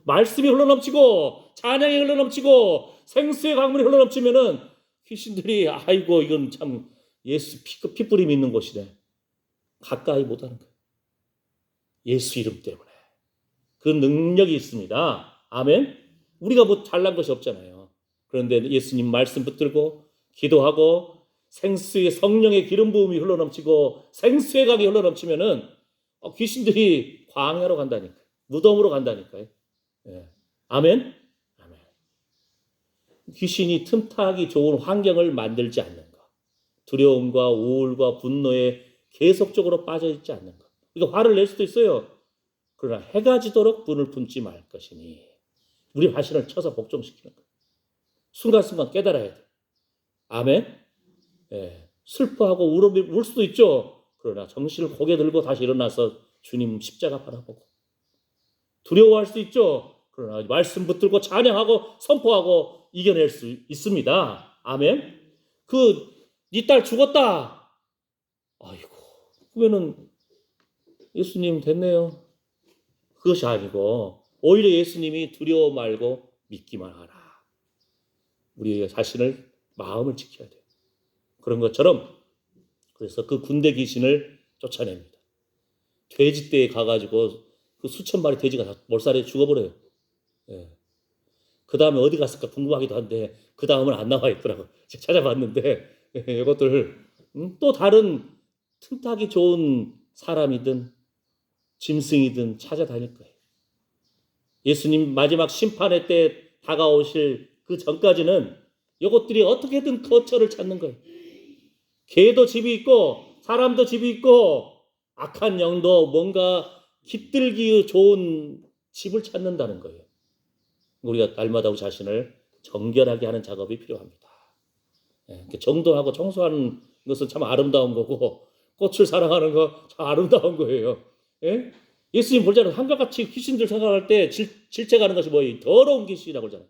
말씀이 흘러넘치고 찬양이 흘러넘치고 생수의 강물이 흘러넘치면은 귀신들이 아이고 이건 참 예수 피뿌림 있는 곳이네. 가까이 못하는 거예요. 예수 이름 때문에. 그 능력이 있습니다. 아멘. 우리가 뭐 잘난 것이 없잖아요. 그런데 예수님 말씀 붙들고 기도하고 생수의 성령의 기름 부음이 흘러넘치고 생수의 강이 흘러넘치면은 귀신들이 광야로 간다니까요. 무덤으로 간다니까요. 예. 아멘. 아멘. 귀신이 틈타기 좋은 환경을 만들지 않는 것. 두려움과 우울과 분노에 계속적으로 빠져 있지 않는 것. 그러니까 화를 낼 수도 있어요. 그러나 해가 지도록 분을 품지 말 것이니 우리 자신을 쳐서 복종시키는 것. 순간순간 깨달아야 돼. 아멘. 예. 슬퍼하고 울 수도 있죠. 그러나 정신을 고개 들고 다시 일어나서 주님 십자가 바라보고 두려워할 수 있죠. 그러나 말씀 붙들고 찬양하고 선포하고 이겨낼 수 있습니다. 아멘. 네 딸 죽었다. 아이고, 그러면은 예수님 됐네요. 그것이 아니고 오히려 예수님이 두려워 말고 믿기만 하라. 우리 자신을 마음을 지켜야 돼요. 그런 것처럼 그래서 그 군대 귀신을 쫓아냅니다. 돼지떼에 가가지고 그 수천 마리 돼지가 다 몰살해 죽어버려요. 예. 그 다음에 어디 갔을까 궁금하기도 한데 그 다음은 안 나와 있더라고. 제가 찾아봤는데 이것들 또 다른 틈타기 좋은 사람이든 짐승이든 찾아다닐 거예요. 예수님 마지막 심판의 때 다가오실 그 전까지는 이것들이 어떻게든 거처를 찾는 거예요. 개도 집이 있고 사람도 집이 있고 악한 영도 뭔가 깃들기 좋은 집을 찾는다는 거예요. 우리가 날마다 우리 자신을 정결하게 하는 작업이 필요합니다. 정돈하고 청소하는 것은 참 아름다운 거고 꽃을 사랑하는 거 참 아름다운 거예요. 예? 예수님 볼자는 한결같이 귀신들 생각할 때 질책하는 것이 뭐예요? 더러운 귀신이라고 그러잖아요.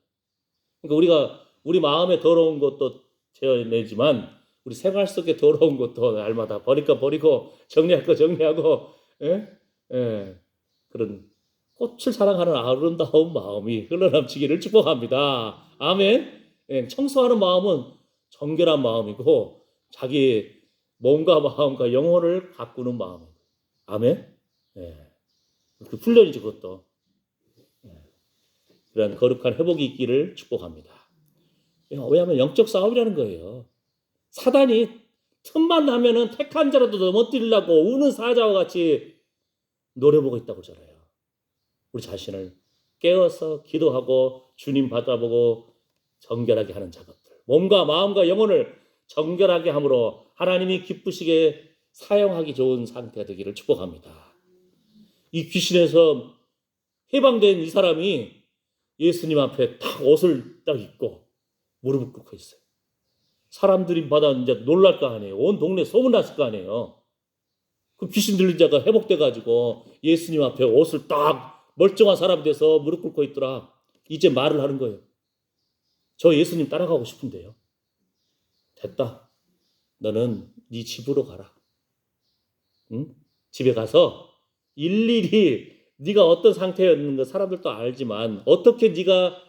그러니까 우리가 우리 마음에 더러운 것도 제어내지만 우리 생활 속에 더러운 것도 날마다 버릴 거 버리고 정리할 거 정리하고 그런 꽃을 사랑하는 아름다운 마음이 흘러넘치기를 축복합니다. 아멘. 청소하는 마음은 정결한 마음이고 자기 몸과 마음과 영혼을 가꾸는 마음이고 아멘. 그 훈련이죠 그것도. 그런 거룩한 회복이 있기를 축복합니다. 왜냐하면 영적 싸움이라는 거예요. 사단이 틈만 나면은 택한 자라도 넘어뜨리려고 우는 사자와 같이 노려보고 있다고 하잖아요. 우리 자신을 깨어서 기도하고 주님 받아보고 정결하게 하는 작업들. 몸과 마음과 영혼을 정결하게 함으로 하나님이 기쁘시게 사용하기 좋은 상태가 되기를 축복합니다. 이 귀신에서 해방된 이 사람이 예수님 앞에 딱 옷을 딱 입고 무릎을 꿇고 있어요. 사람들이 받아 이제 놀랄 거 아니에요. 온 동네 소문났을 거 아니에요. 그 귀신 들린 자가 회복돼가지고 예수님 앞에 옷을 딱 멀쩡한 사람이 돼서 무릎 꿇고 있더라. 이제 말을 하는 거예요. 저 예수님 따라가고 싶은데요. 됐다. 너는 네 집으로 가라. 응? 집에 가서 일일이 네가 어떤 상태였는가 사람들도 알지만 어떻게 네가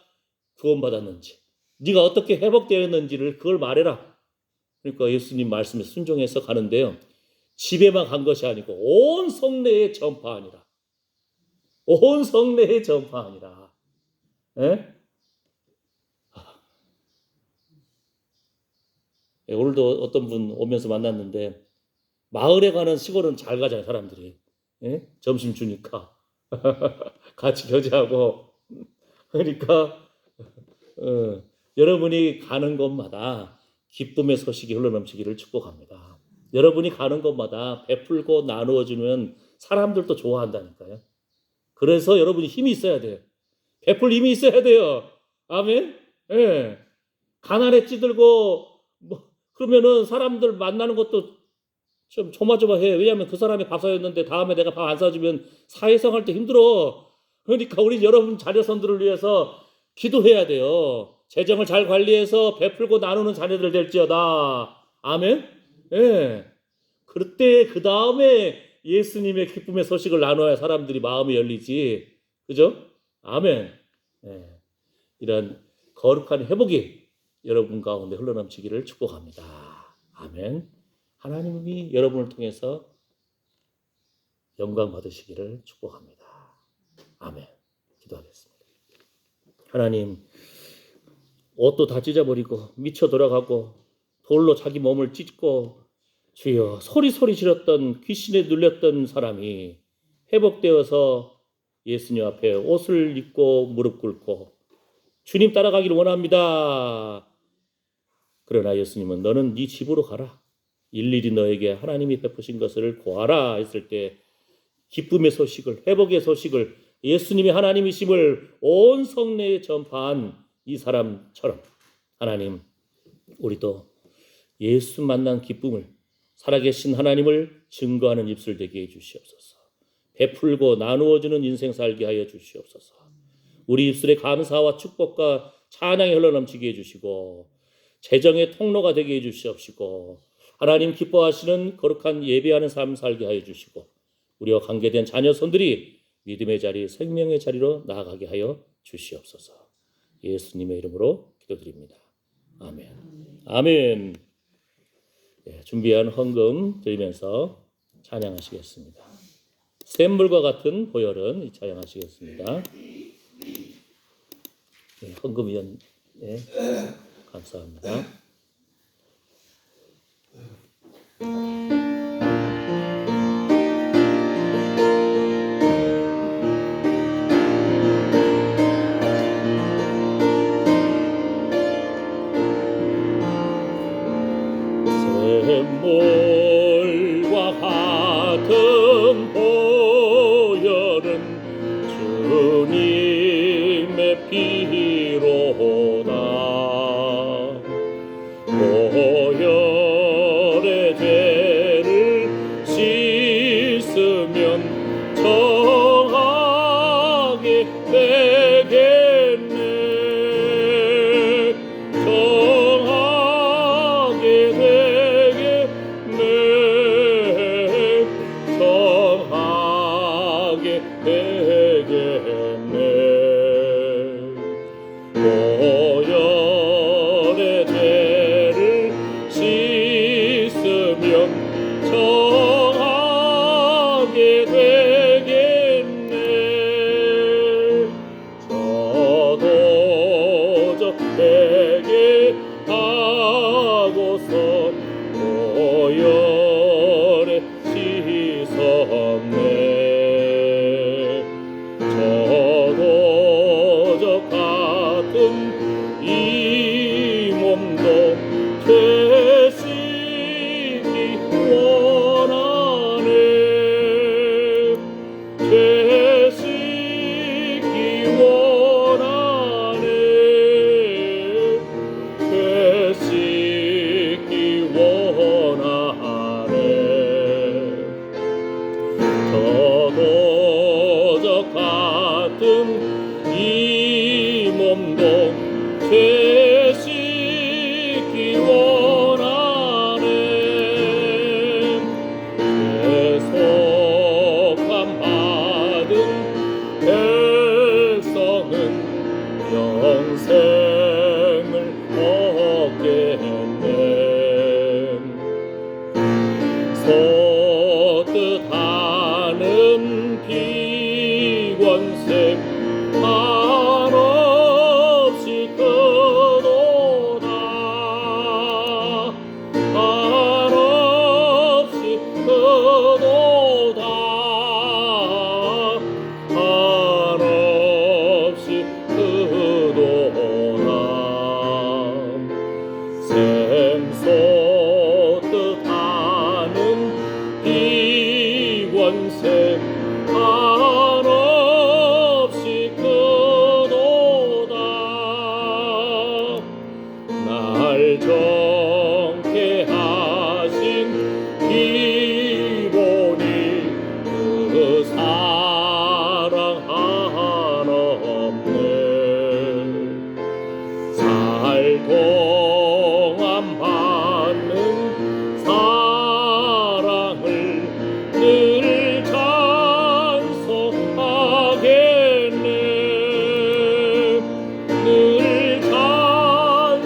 구원받았는지 네가 어떻게 회복되었는지를 그걸 말해라. 그러니까 예수님 말씀에 순종해서 가는데요. 집에만 간 것이 아니고 온 성내에 전파하니라. 온 성내에 전파하니라. 오늘도 어떤 분 오면서 만났는데 마을에 가는 시골은 잘 가잖아요 사람들이. 점심 주니까 같이 교제하고 그러니까 여러분이 가는 곳마다 기쁨의 소식이 흘러넘치기를 축복합니다. 여러분이 가는 곳마다 베풀고 나누어주면 사람들도 좋아한다니까요. 그래서 여러분이 힘이 있어야 돼요. 베풀 힘이 있어야 돼요. 아멘. 가난에 찌들고 그러면은 사람들 만나는 것도 좀 조마조마해. 왜냐하면 그 사람이 밥 사줬는데 다음에 내가 밥 안 사주면 사회생 할 때 힘들어. 그러니까 우리 여러분 자녀선들을 위해서 기도해야 돼요. 재정을 잘 관리해서 베풀고 나누는 자녀들 될지어다. 아멘. 그때 그 다음에 예수님의 기쁨의 소식을 나눠야 사람들이 마음이 열리지. 그죠? 아멘. 이런 거룩한 회복이 여러분 가운데 흘러넘치기를 축복합니다. 아멘. 하나님이 여러분을 통해서 영광 받으시기를 축복합니다. 아멘. 기도하겠습니다. 하나님, 옷도 다 찢어버리고 미쳐 돌아가고 돌로 자기 몸을 찢고 주여 소리 지렀던 귀신에 눌렸던 사람이 회복되어서 예수님 앞에 옷을 입고 무릎 꿇고 주님 따라가기를 원합니다. 그러나 예수님은 너는 네 집으로 가라. 일일이 너에게 하나님이 베푸신 것을 고하라 했을 때 기쁨의 소식을 회복의 소식을 예수님이 하나님이심을 온 성내에 전파한 이 사람처럼 하나님 우리도 예수 만난 기쁨을 살아계신 하나님을 증거하는 입술 되게 해주시옵소서. 베풀고 나누어주는 인생 살게 하여 주시옵소서. 우리 입술에 감사와 축복과 찬양이 흘러넘치게 해주시고 재정의 통로가 되게 해주시옵시고 하나님 기뻐하시는 거룩한 예배하는 삶 살게 하여 주시고 우리와 관계된 자녀 손들이 믿음의 자리, 생명의 자리로 나아가게 하여 주시옵소서. 예수님의 이름으로 기도드립니다. 아멘. 아멘. 네, 준비한 헌금 드리면서 찬양하시겠습니다. 샘물과 같은 보혈은 찬양하시겠습니다. 네, 헌금위원 감사합니다. 샘물과 같은 보혈은 주님의 피로다. 보혈의 죄를 씻으면 정하게 되겠네. 정하게 되겠네. 정하게 되겠네. 보혈의 죄를 씻으면 정하게 되겠네. 저도 되게 하고서 보혈에 씻었네. 저도 같은 이 몸도 죄 씻기 원하네. 죄 씻기 원하네. 죄 씻기 원하네. 저도 같은 이 몸도 죄 씻기 원하네. 대속함 받은 백성은 영생을 얻겠네. 솟듯하는 비권세 한없이 크도다. 한없이 크도다. 한없이 크도다. 샘솟듯하는 비권세 한없이 크도다. 날 정케 하신 기본이 그 사랑 한없네. 살동안 받는 사랑을 늘 찬송하겠네. 늘 찬송하겠네.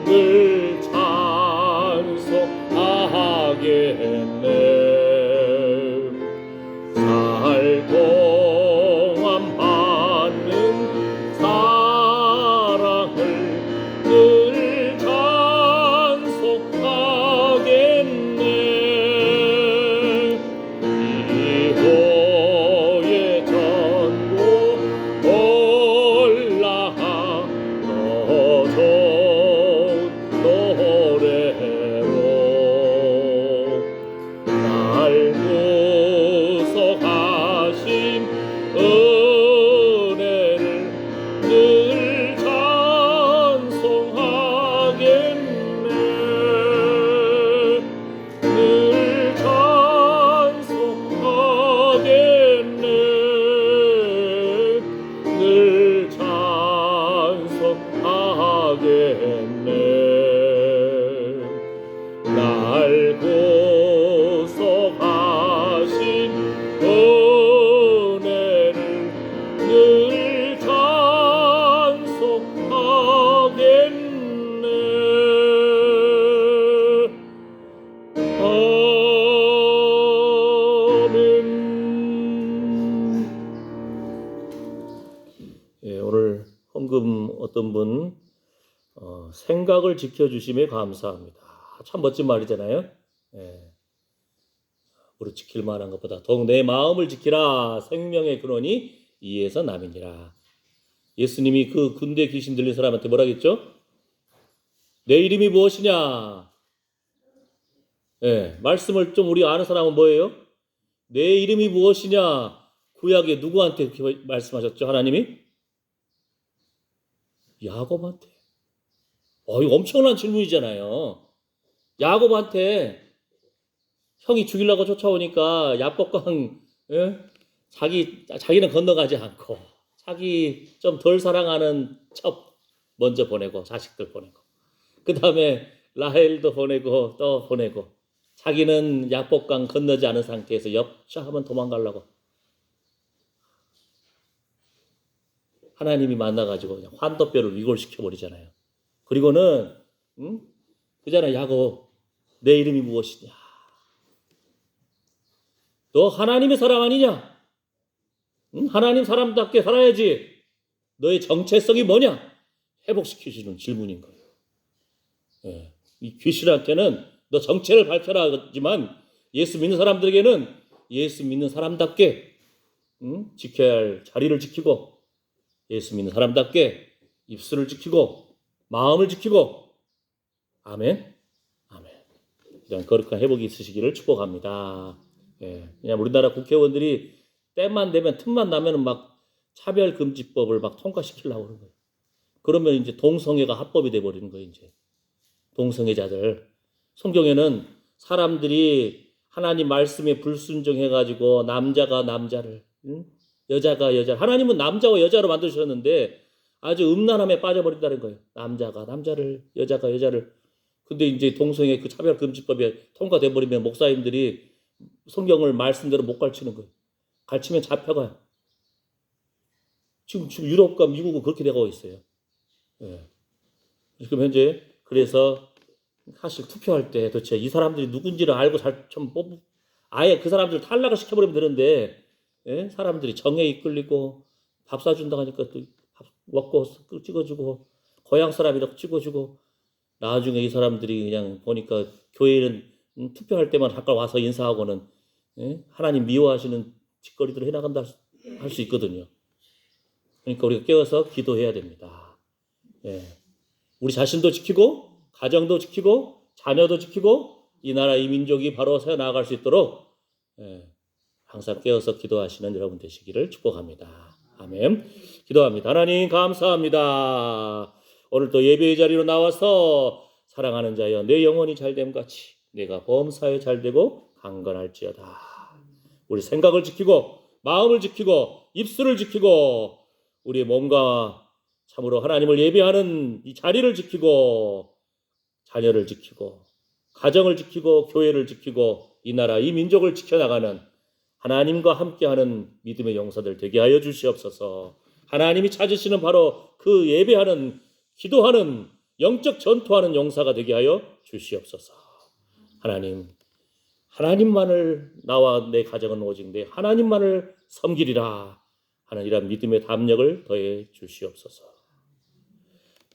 늘 찬송하겠네. 살동안 받는 사랑을 늘 찬송하겠네. 이호의 전고 올라가 더 좋은 노래로 날 구속하신 은혜를 늘 찬송하겠네. 늘 찬송하겠네. 늘 찬송하겠네. 날 구속 방금 어떤 분 생각을 지켜주심에 감사합니다. 참 멋진 말이잖아요. 예. 무릇 지킬 만한 것보다 더욱 내 마음을 지키라. 생명의 근원이 이에서 남이니라. 예수님이 그 군대 귀신 들린 사람한테 뭐라 했죠? 내 이름이 무엇이냐? 예, 말씀을 좀 우리 아는 사람은 뭐예요? 내 이름이 무엇이냐? 구약에 누구한테 그렇게 말씀하셨죠? 하나님이? 야곱한테. 이거 엄청난 질문이잖아요. 야곱한테 형이 죽이려고 쫓아오니까 야복강, 예? 자기는 건너가지 않고 자기 좀 덜 사랑하는 첩 먼저 보내고 자식들 보내고 그 다음에 라헬도 보내고 또 보내고 자기는 야복강 건너지 않은 상태에서 역차하면 도망가려고 하나님이 만나가지고 그냥 환도뼈를 위골시켜버리잖아요. 그리고는 그잖아. 야곱 내 이름이 무엇이냐? 너 하나님의 사람 아니냐? 하나님 사람답게 살아야지. 너의 정체성이 뭐냐? 회복시키시는 질문인 거예요. 예. 이 귀신한테는 너 정체를 밝혀라 하지만 예수 믿는 사람들에게는 예수 믿는 사람답게 지켜야 할 자리를 지키고 예수 믿는 사람답게 입술을 지키고 마음을 지키고 아멘. 아멘. 이런 거룩한 회복이 있으시기를 축복합니다. 예. 그냥 우리나라 국회의원들이 때만 되면 틈만 나면은 막 차별금지법을 막 통과시키려고 그러는 거예요. 그러면 이제 동성애가 합법이 돼 버리는 거예요. 이제 동성애자들. 성경에는 사람들이 하나님 말씀에 불순종해가지고 남자가 남자를, 여자가 여자를, 하나님은 남자와 여자로 만드셨는데 아주 음란함에 빠져버린다는 거예요. 남자가 남자를, 여자가 여자를. 근데 이제 동성애 그 차별금지법이 통과돼 버리면 목사님들이 성경을 말씀대로 못 가르치는 거예요. 가르치면 잡혀가요. 지금 유럽과 미국은 그렇게 되고 있어요. 예. 지금 현재 그래서 사실 투표할 때 도대체 이 사람들이 누군지를 알고 좀 아예 그 사람들을 탈락을 시켜버리면 되는데 예? 사람들이 정에 이끌리고 밥 사준다고 하니까 또 밥 먹고 찍어주고 고향 사람이라고 찍어주고 나중에 이 사람들이 그냥 보니까 교회는 투표할 때만 가까이 와서 인사하고는 예? 하나님 미워하시는 짓거리들을 해나간다 할 수 있거든요. 그러니까 우리가 깨어서 기도해야 됩니다. 예. 우리 자신도 지키고 가정도 지키고 자녀도 지키고 이 나라 이 민족이 바로 새어나갈 수 있도록 예. 항상 깨어서 기도하시는 여러분 되시기를 축복합니다. 아멘. 기도합니다. 하나님 감사합니다. 오늘 또 예배의 자리로 나와서 사랑하는 자여 내 영혼이 잘됨 같이 내가 범사에 잘되고 강건할지어다. 우리 생각을 지키고 마음을 지키고 입술을 지키고 우리의 몸과 참으로 하나님을 예배하는 이 자리를 지키고 자녀를 지키고 가정을 지키고 교회를 지키고 이 나라 이 민족을 지켜나가는 하나님과 함께하는 믿음의 용사들 되게 하여 주시옵소서. 하나님이 찾으시는 바로 그 예배하는 기도하는 영적 전투하는 용사가 되게 하여 주시옵소서. 하나님만을 나와 내 가정은 오직 내 하나님만을 섬기리라 하는 이런 믿음의 담력을 더해 주시옵소서.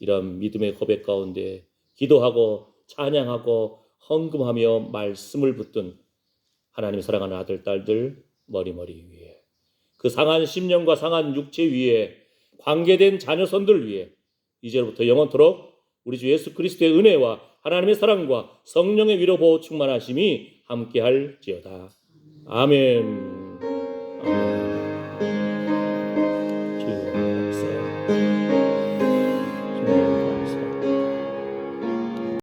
이런 믿음의 고백 가운데 기도하고 찬양하고 헌금하며 말씀을 붙든 하나님 사랑하는 아들 딸들 머리머리 위에 그 상한 심령과 상한 육체 위에 관계된 자녀손들 위에 이제로부터 영원토록 우리 주 예수 그리스도의 은혜와 하나님의 사랑과 성령의 위로 보호 충만하심이 함께할지어다. 아멘.